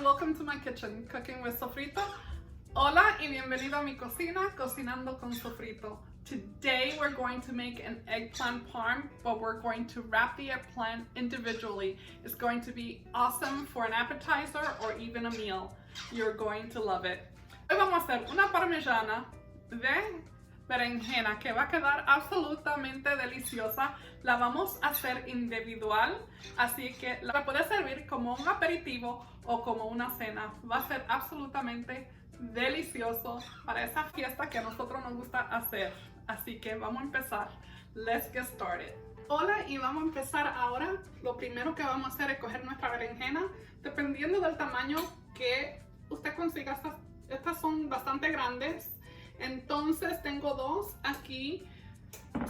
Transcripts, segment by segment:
welcome to my kitchen, Cooking with Sofrito. Hola y bienvenido a mi cocina, Cocinando con Sofrito. Today we're going to make an eggplant parm, but we're going to wrap the eggplant individually. It's going to be awesome for an appetizer or even a meal. You're going to love it. Hoy vamos a hacer una parmesana de berenjena que va a quedar absolutamente deliciosa. La vamos a hacer individual, así que la puedes servir como un aperitivo o como una cena. Va a ser absolutamente delicioso para esa fiesta que a nosotros nos gusta hacer. Así que vamos a empezar. Let's get started. Hola, y vamos a empezar ahora. Lo primero que vamos a hacer es coger nuestra berenjena. Dependiendo del tamaño que usted consiga, estas son bastante grandes. Entonces tengo dos aquí.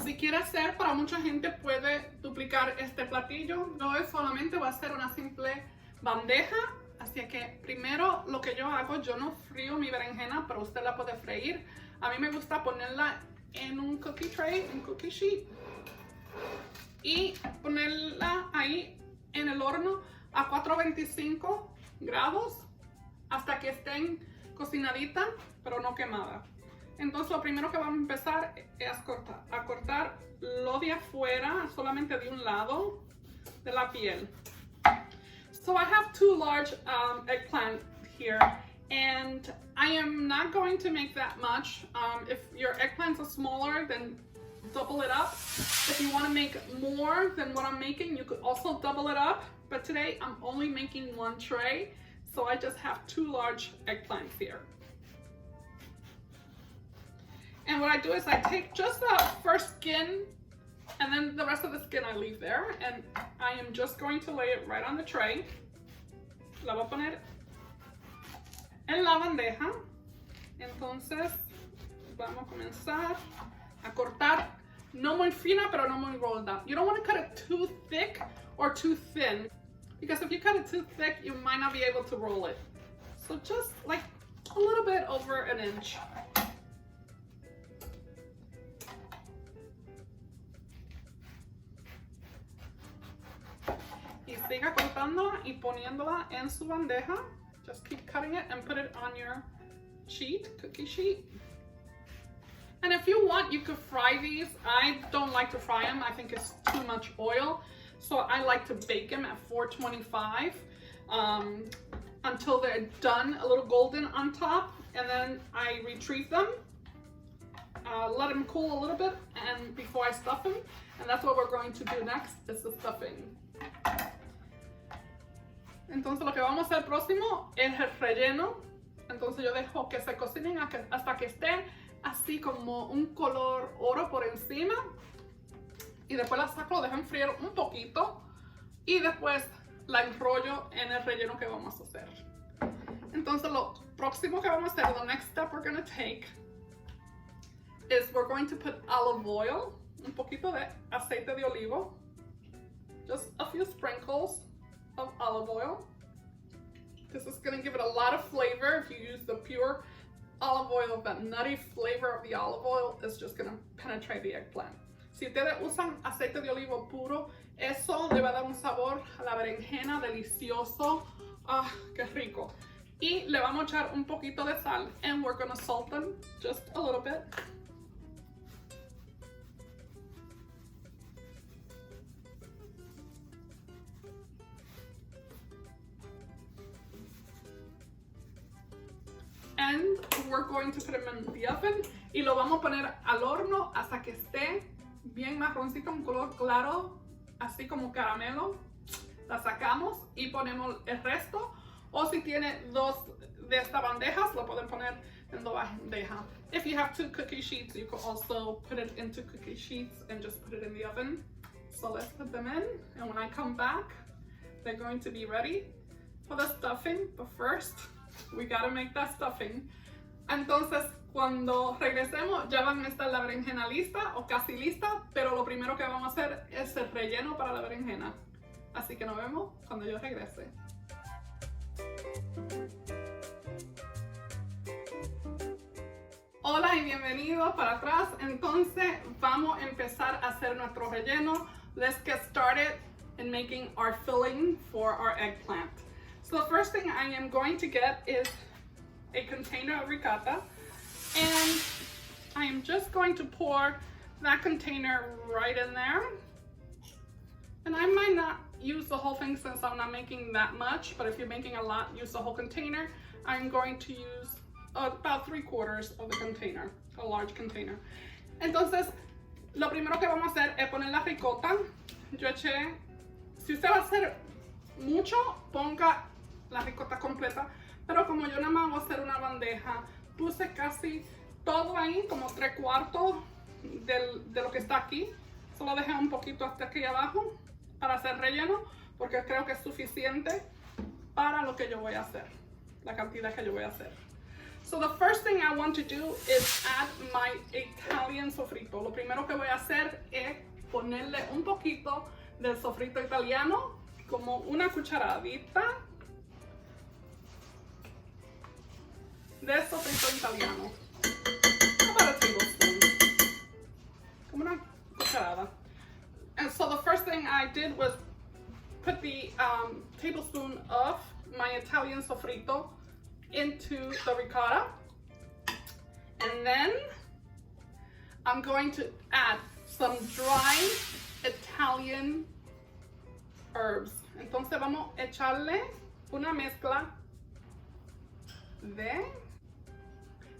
Si quiere hacer, para mucha gente puede duplicar este platillo. No es solamente, va a ser una simple bandeja. Así que primero lo que yo hago, yo no frío mi berenjena, pero usted la puede freír. A mí me gusta ponerla en un cookie tray, un cookie sheet, y ponerla ahí en el horno a 425 grados hasta que estén cocinaditas, pero no quemadas. Entonces lo primero que vamos a empezar es a cortar lo de afuera, solamente de un lado de la piel. So I have two large eggplant here, and I am not going to make that much. If your eggplants are smaller, then double it up. If you want to make more than what I'm making, you could also double it up. But today I'm only making one tray, so I just have two large eggplants here. And what I do is I take just the first skin, and then the rest of the skin I leave there. And I am just going to lay it right on the tray. La voy a poner en la bandeja. Entonces vamos a comenzar a cortar, no muy fina, pero no muy gorda. You don't want to cut it too thick or too thin, because if you cut it too thick, you might not be able to roll it. So just like a little bit over an inch. Y siga cortándola y poniéndola en su bandeja. Just keep cutting it and put it on your sheet, cookie sheet. And if you want, you could fry these. I don't like to fry them. I think it's too much oil. So I like to bake them at 425 until they're done, a little golden on top. And then I retrieve them, let them cool a little bit, and before I stuff them. And that's what we're going to do next, is the stuffing. Entonces lo que vamos a hacer próximo es el relleno. Entonces yo dejo que se cocinen hasta que estén así como un color oro por encima. Y después la saco, lo dejo enfriar un poquito. Y después la enrollo en el relleno que vamos a hacer. Entonces lo próximo que vamos a hacer, the next step we're going to take, is we're going to put olive oil, un poquito de aceite de olivo. Just a few sprinkles of olive oil. This is going to give it a lot of flavor. If you use the pure olive oil, that nutty flavor of the olive oil is just going to penetrate the eggplant. Si ustedes usan aceite de olivo puro, eso le va a dar un sabor a la berenjena delicioso. Ah, qué rico. Y le vamos a echar un poquito de sal, and we're going to salt them just a little bit. And we're going to put them in the oven, y lo vamos a poner al horno hasta que esté bien marroncito, un color claro, así como caramelo. La sacamos y ponemos el resto, o si tiene dos de estas bandejas, lo pueden poner en la bandeja. If you have two cookie sheets, you can also put it into cookie sheets and just put it in the oven. So let's put them in, and when I come back, they're going to be ready for the stuffing. But first, we gotta make that stuffing. Entonces, cuando regresemos, ya van a estar la berenjena lista o casi lista, pero lo primero que vamos a hacer es el relleno para la berenjena. Así que nos vemos cuando yo regrese. Hola y bienvenidos para atrás. Entonces, vamos a empezar a hacer nuestro relleno. Let's get started in making our filling for our eggplant. So the first thing I am going to get is a container of ricotta, and I am just going to pour that container right in there. And I might not use the whole thing since I'm not making that much, but if you're making a lot, use the whole container. I'm going to use about 3/4 of the container, a large container. Entonces, lo primero que vamos a hacer es poner la ricota. Yo eché, si usted va a hacer mucho, ponga la ricota completa, pero como yo nada más voy a hacer una bandeja, puse casi todo ahí, como 3/4 de lo que está aquí. Solo dejé un poquito hasta aquí abajo para hacer relleno, porque creo que es suficiente para lo que yo voy a hacer, la cantidad que yo voy a hacer. So the first thing I want to do is add my Italian sofrito. Lo primero que voy a hacer es ponerle un poquito del sofrito italiano, como una cucharadita de sofrito italiano. About a tablespoon. Como una cucharada. And so the first thing I did was put the tablespoon of my Italian sofrito into the ricotta, and then I'm going to add some dry Italian herbs. Entonces vamos a echarle una mezcla de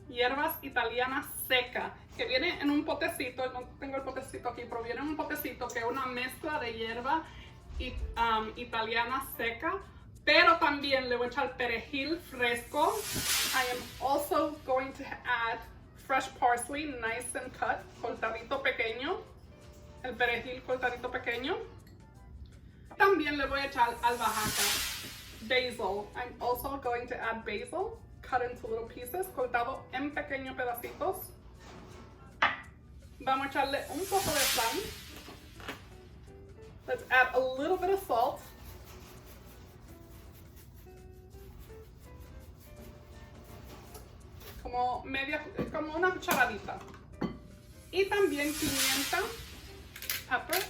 hierbas italianas secas, que viene en un potecito. No tengo el potecito aquí, pero viene en un potecito que es una mezcla de hierba italiana seca. Pero también le voy a echar perejil fresco. I am also going to add fresh parsley, nice and cut, cortadito pequeño. El perejil cortadito pequeño. También le voy a echar albahaca, basil. I'm also going to add basil, cut into little pieces, cortado en pequeños pedacitos. Vamos a echarle un poco de sal. Let's add a little bit of salt. Como una cucharadita. Y también pimienta, pepper.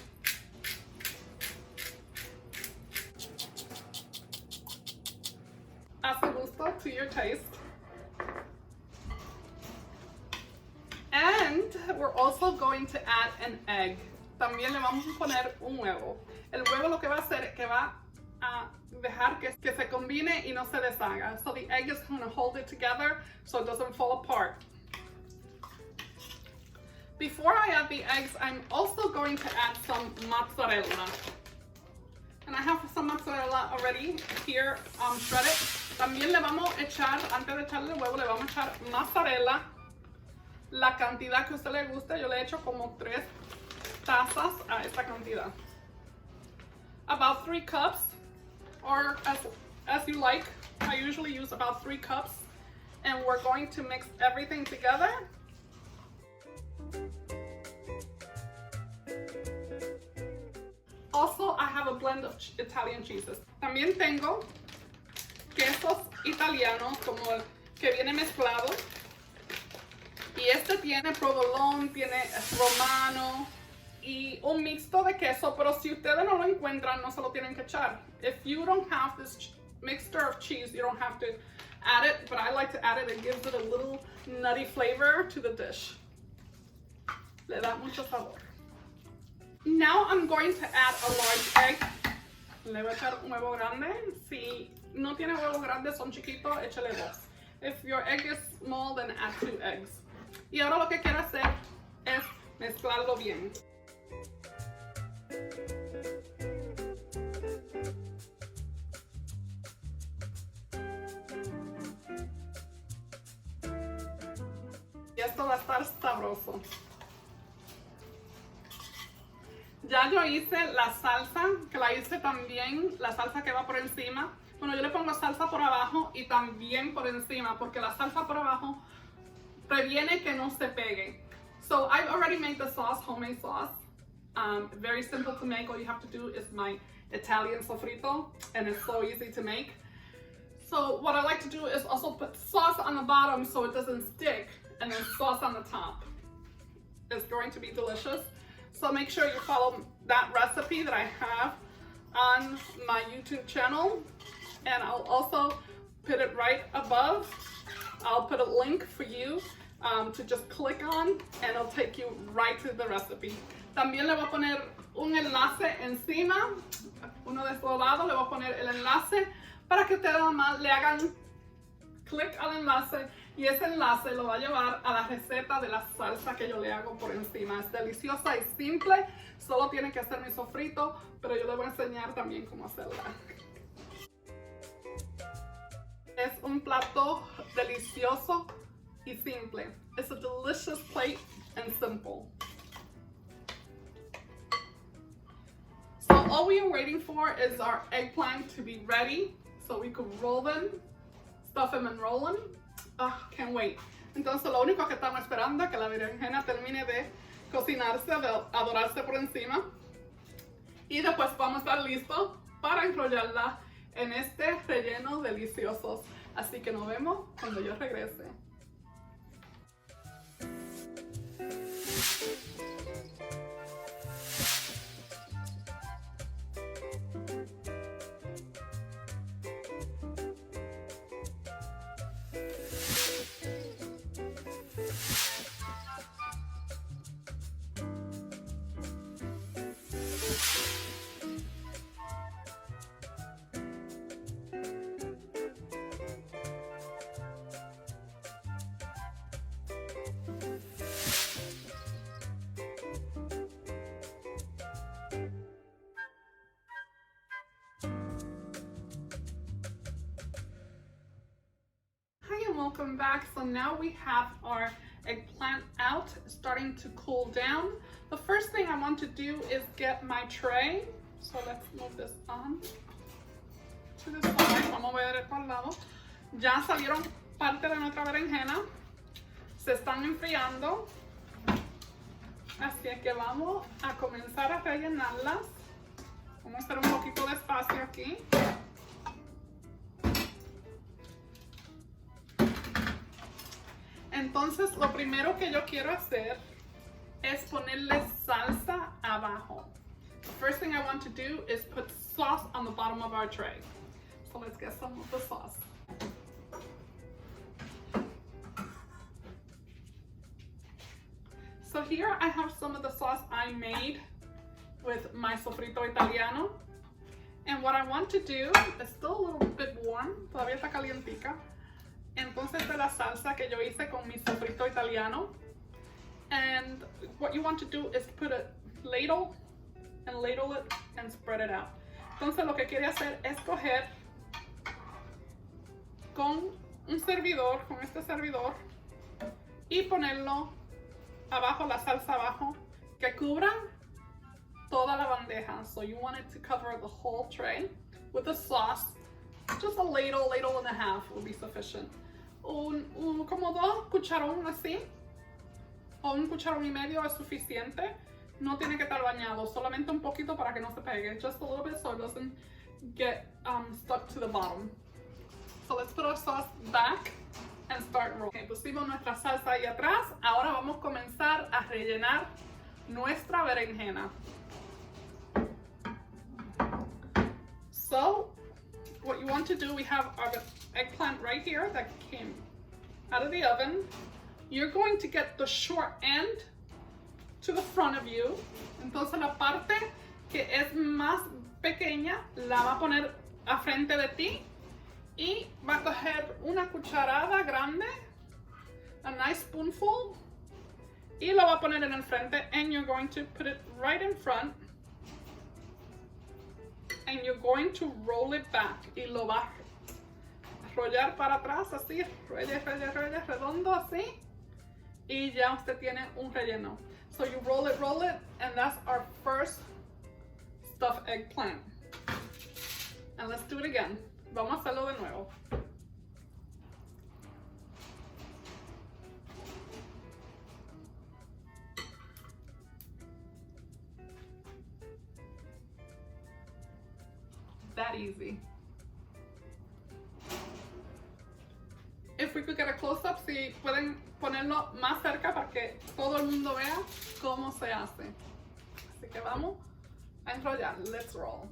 A su gusto, to your taste. And we're also going to add an egg. También le vamos a poner un huevo. El huevo lo que va a hacer es que va a dejar que se combine y no se deshaga. So the egg is going to hold it together so it doesn't fall apart. Before I add the eggs, I'm also going to add some mozzarella. And I have some mozzarella already here shredded. También le vamos a echar, antes de echarle el huevo, le vamos a echar mozzarella. La cantidad que a usted le guste, yo le echo como 3 tazas a esta cantidad. About 3 cups, or as you like. I usually use about 3 cups. And we're going to mix everything together. Also, I have a blend of Italian cheeses. También tengo quesos italianos, como el que viene mezclado. Y este tiene provolone, tiene romano y un mixto de queso, pero si ustedes no lo encuentran, no se lo tienen que echar. If you don't have this mixture of cheese, you don't have to add it, but I like to add it. It gives it a little nutty flavor to the dish. Le da mucho sabor. Now I'm going to add a large egg. Le voy a echar un huevo grande. Si no tiene huevo grande, son chiquitos, échale 2. If your egg is small, then add 2 eggs. Y ahora lo que quiero hacer es mezclarlo bien. Y esto va a estar sabroso. Ya yo hice la salsa, que la hice también, la salsa que va por encima. Bueno, yo le pongo salsa por abajo y también por encima, porque la salsa por abajo previene que no se pegue. So I've already made the sauce, homemade sauce. Very simple to make. All you have to do is my Italian sofrito, and it's so easy to make. So what I like to do is also put sauce on the bottom so it doesn't stick, and then sauce on the top. It's going to be delicious. So make sure you follow that recipe that I have on my YouTube channel. and I'll also put it right above. I'll put a link for you to just click on, and it'll take you right to the recipe. También le voy a poner un enlace encima, uno de estos lados, le voy a poner el enlace para que ustedes nomás le hagan clic al enlace y ese enlace lo va a llevar a la receta de la salsa que yo le hago por encima. Es deliciosa y simple, solo tiene que hacer mi sofrito, pero yo le voy a enseñar también cómo hacerla. Es un plato delicioso y simple. It's a delicious plate and simple. So all we are waiting for is our eggplant to be ready so we can roll them, stuff them and roll them. Can't wait. Entonces lo único que estamos esperando es que la berenjena termine de cocinarse, de adorarse por encima. Y después vamos a estar listos para enrollarla en este relleno delicioso. Así que nos vemos cuando yo regrese. Welcome back. So now we have our eggplant out, starting to cool down. The first thing I want to do is get my tray. So let's move this on to the side. Vamos a ver por el lado. Ya salieron parte de nuestra berenjena. Se están enfriando. Así es que vamos a comenzar a rellenarlas. Vamos a hacer un poquito de espacio aquí. Entonces, lo primero que yo quiero hacer es ponerle salsa abajo. The first thing I want to do is put sauce on the bottom of our tray. So let's get some of the sauce. So here I have some of the sauce I made with my sofrito italiano. And what I want to do, it's still a little bit warm, todavía está calientica. Entonces de la salsa que yo hice con mi sofrito italiano. And what you want to do is put a ladle and ladle it and spread it out. Entonces lo que quiere hacer es coger con un servidor, con este servidor, y ponerlo abajo, la salsa abajo, que cubra toda la bandeja. So you want it to cover the whole tray with the sauce. Just a ladle, ladle and a half will be sufficient. Como 2 cucharones así, o 1 cucharón y medio es suficiente. No tiene que estar bañado, solamente un poquito para que no se pegue. Just a little bit so it doesn't get stuck to the bottom. So let's put our sauce back and start rolling. Okay, pusimos nuestra salsa ahí atrás. Ahora vamos a comenzar a rellenar nuestra berenjena. So what you want to do, we have our eggplant right here that came out of the oven. You're going to get the short end to the front of you. Entonces la parte que es más pequeña la va a poner a frente de ti y va a coger una cucharada grande, a nice spoonful, y lo va a poner en el frente, and you're going to put it right in front. And you're going to roll it back. Y lo va a rollar para atrás, así, ruelle, redondo, así. Y ya usted tiene un relleno. So you roll it, and that's our first stuffed eggplant. And let's do it again. Vamos a hacerlo de nuevo. That easy. If we could get a close-up, si pueden ponerlo más cerca para que todo el mundo vea cómo se hace. Así que vamos a enrollar. Let's roll.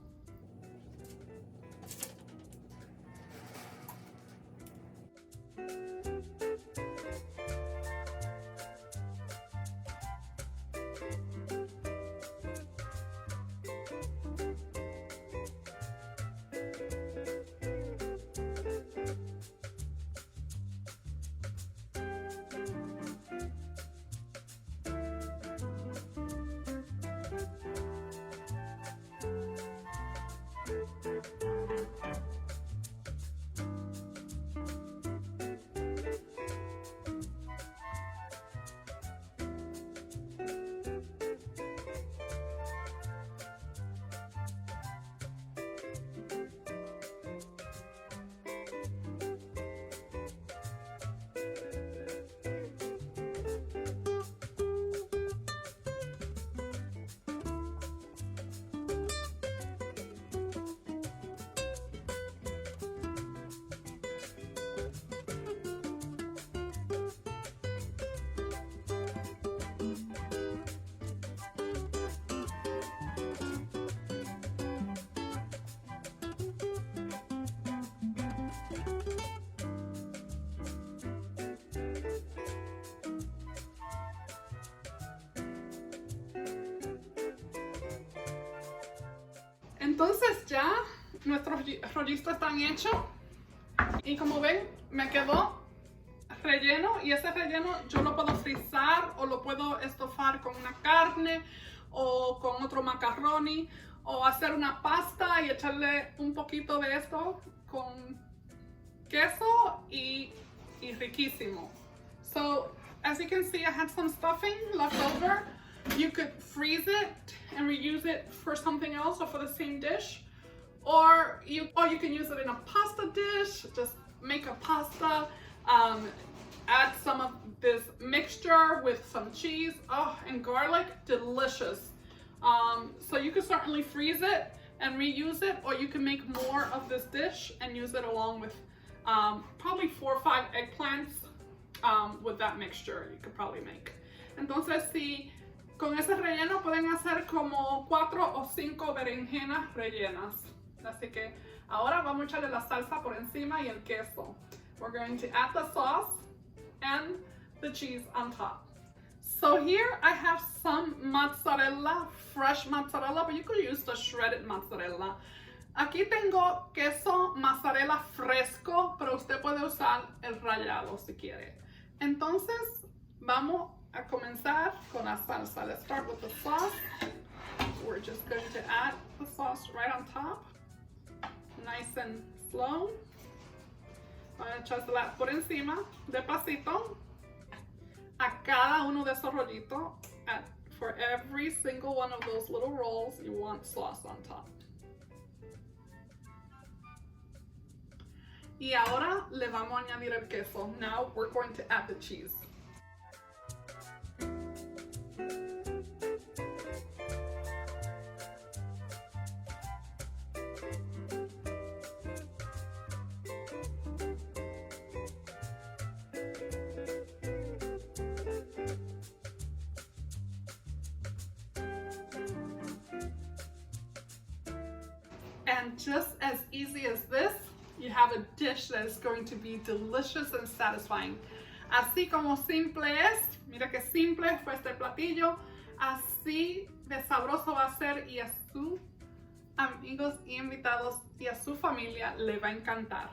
Entonces ya nuestros rollitos están hechos y como ven me quedó relleno, y ese relleno yo lo puedo frizar o lo puedo estofar con una carne o con otro macaroni, o hacer una pasta y echarle un poquito de esto con queso y riquísimo. So as you can see, I had some stuffing left over. You could freeze it and reuse it for something else or for the same dish, or you can use it in a pasta dish. Just make a pasta, add some of this mixture with some cheese, and garlic, delicious. So you could certainly freeze it and reuse it, or you can make more of this dish and use it along with probably 4 or 5 eggplants with that mixture you could probably make. Entonces, si con ese relleno pueden hacer como 4 o 5 berenjenas rellenas. Así que ahora vamos a echarle la salsa por encima y el queso. We're going to add the sauce and the cheese on top. So here I have some mozzarella, fresh mozzarella, but you could use the shredded mozzarella. Aquí tengo queso mozzarella fresco, pero usted puede usar el rallado si quiere. Entonces vamos a comenzar con la salsa. Let's start with the sauce. We're just going to add the sauce right on top, nice and slow. Voy a echársela por encima, despacito, a cada uno de esos rollitos. For every single one of those little rolls, you want sauce on top. Y ahora le vamos a añadir el queso. Now we're going to add the cheese. And just as easy as this, you have a dish that is going to be delicious and satisfying. Así como simple es, mira que simple fue este platillo, así de sabroso va a ser, y a sus amigos y invitados y a su familia le va a encantar.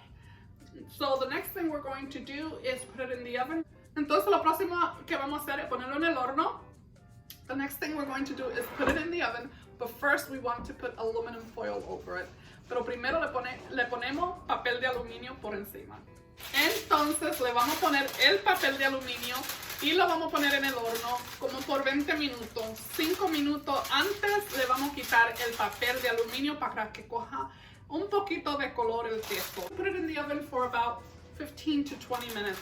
So the next thing we're going to do is put it in the oven. Entonces lo próximo que vamos a hacer es ponerlo en el horno. The next thing we're going to do is put it in the oven, but first we want to put aluminum foil over it. Pero primero le ponemos papel de aluminio por encima. Entonces le vamos a poner el papel de aluminio y lo vamos a poner en el horno como por 20 minutos. 5 minutos antes le vamos a quitar el papel de aluminio para que coja un poquito de color el queso. Put it in the oven for about 15 to 20 minutes.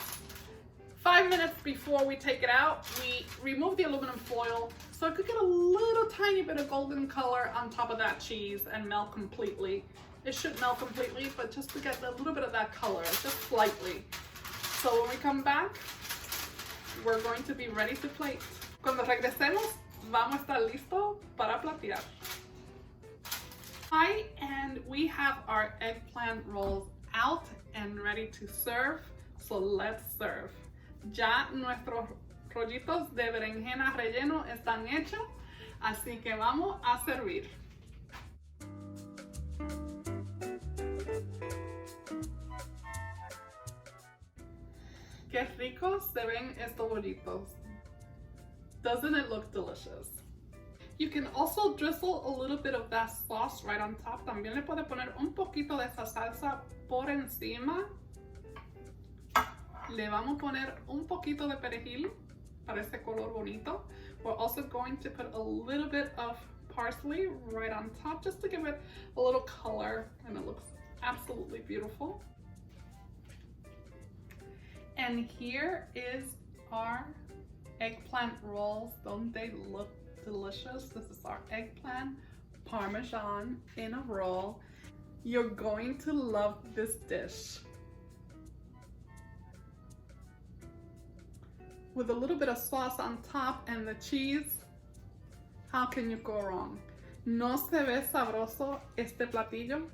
5 minutes before we take it out, we remove the aluminum foil so it could get a little tiny bit of golden color on top of that cheese and melt completely. It should melt completely, but just to get a little bit of that color, just slightly. So when we come back, we're going to be ready to plate. Cuando regresemos, vamos a estar listos para platear. Hi, and we have our eggplant rolls out and ready to serve, so let's serve. Ya nuestros rollitos de berenjena relleno están hechos, así que vamos a servir. Qué ricos se ven estos rollitos. Doesn't it look delicious? You can also drizzle a little bit of that sauce right on top. También le puede poner un poquito de esa salsa por encima. Le vamos a poner un poquito de perejil para ese color bonito. We're also going to put a little bit of parsley right on top just to give it a little color, and it looks absolutely beautiful. And here is our eggplant rolls. Don't they look delicious? This is our eggplant parmesan in a roll. You're going to love this dish. With a little bit of sauce on top and the cheese, how can you go wrong? ¿No se ve sabroso este platillo?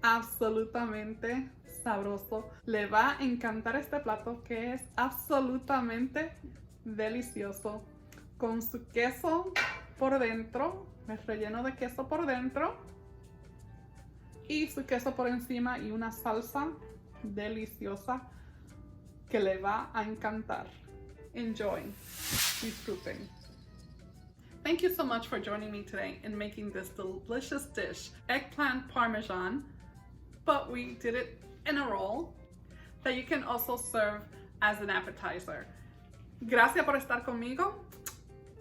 Absolutamente sabroso. Le va a encantar este plato que es absolutamente delicioso. Con su queso por dentro, el relleno de queso por dentro y su queso por encima y una salsa deliciosa que le va a encantar. Enjoy. Disfruten. Thank you so much for joining me today in making this delicious dish, eggplant parmesan, but we did it in a roll that you can also serve as an appetizer. Gracias por estar conmigo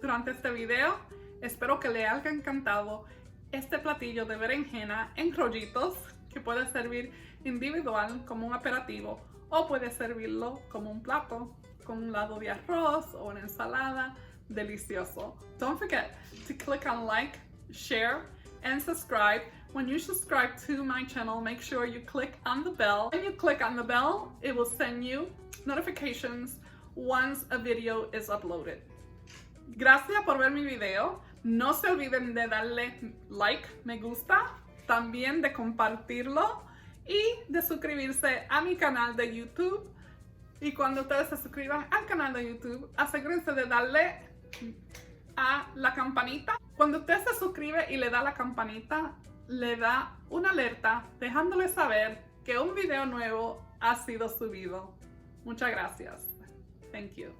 durante este video. Espero que le haya encantado este platillo de berenjena en rollitos que puede servir individual como un aperitivo o puede servirlo como un plato con un lado de arroz o una ensalada. Delicioso. Don't forget to click on like, share, and subscribe. When you subscribe to my channel, make sure you click on the bell. When you click on the bell, it will send you notifications once a video is uploaded. Gracias por ver mi video. No se olviden de darle like, me gusta, también de compartirlo y de suscribirse a mi canal de YouTube. Y cuando ustedes se suscriban al canal de YouTube, asegúrense de darle a la campanita. Cuando usted se suscribe y le da la campanita, le da una alerta dejándole saber que un video nuevo ha sido subido. Muchas gracias. Thank you.